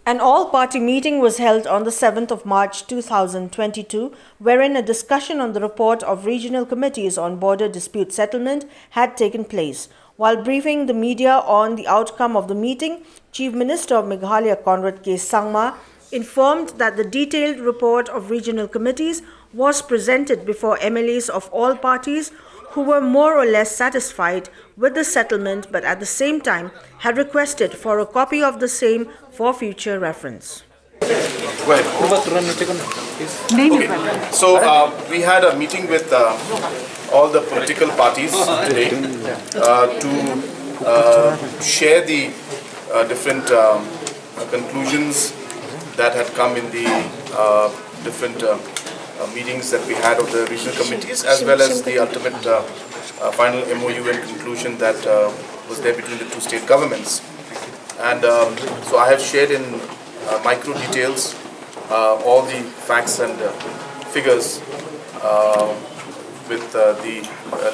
An all-party meeting was held on the 7th of March 2022, wherein a discussion on the report of regional committees on border dispute settlement had taken place. While briefing the media on the outcome of the meeting, Chief Minister of Meghalaya Conrad K. Sangma informed that the detailed report of regional committees was presented before MLAs of all parties who were more or less satisfied with the settlement but at the same time had requested for a copy of the same for future reference. Okay. So we had a meeting with all the political parties today to share the different conclusions that had come in the different meetings that we had of the regional committees, as well as the ultimate final MOU and conclusion that was there between the two state governments. And so I have shared in micro details all the facts and figures with the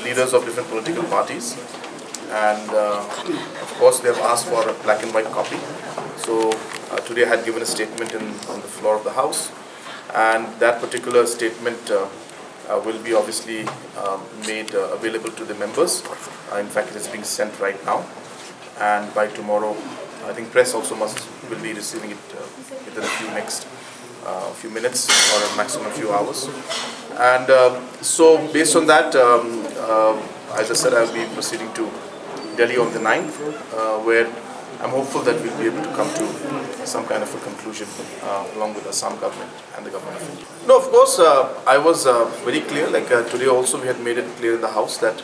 leaders of different political parties. And of course they have asked for a black and white copy. So today I had given a statement on the floor of the House, and that particular statement will be obviously made available to the members. In fact, it is being sent right now, and by tomorrow I think press also will be receiving it within a few minutes or a maximum few hours. And so based on that, as I said, I will be proceeding to Delhi on the 9th, where I'm hopeful that we'll be able to come to some kind of a conclusion along with the Assam government and the government of India. No, of course, I was very clear, like today also we had made it clear in the House that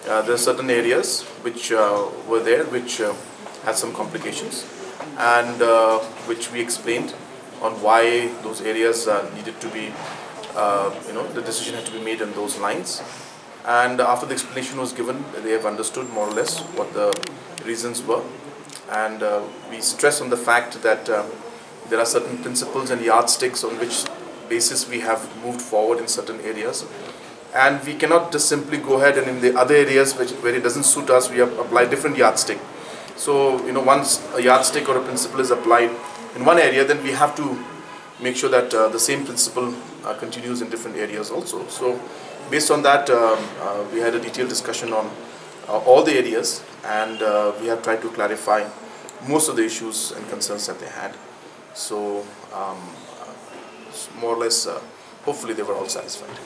there are certain areas which were there which had some complications, and which we explained on why those areas needed to be, the decision had to be made on those lines. And after the explanation was given, they have understood more or less what the reasons were. And we stress on the fact that there are certain principles and yardsticks on which basis we have moved forward in certain areas. And we cannot just simply go ahead and in the other areas where it doesn't suit us, we have applied different yardstick. So, once a yardstick or a principle is applied in one area, then we have to make sure that the same principle continues in different areas also. So, based on that, we had a detailed discussion on all the areas, and we have tried to clarify most of the issues and concerns that they had. So, more or less, hopefully they were all satisfied.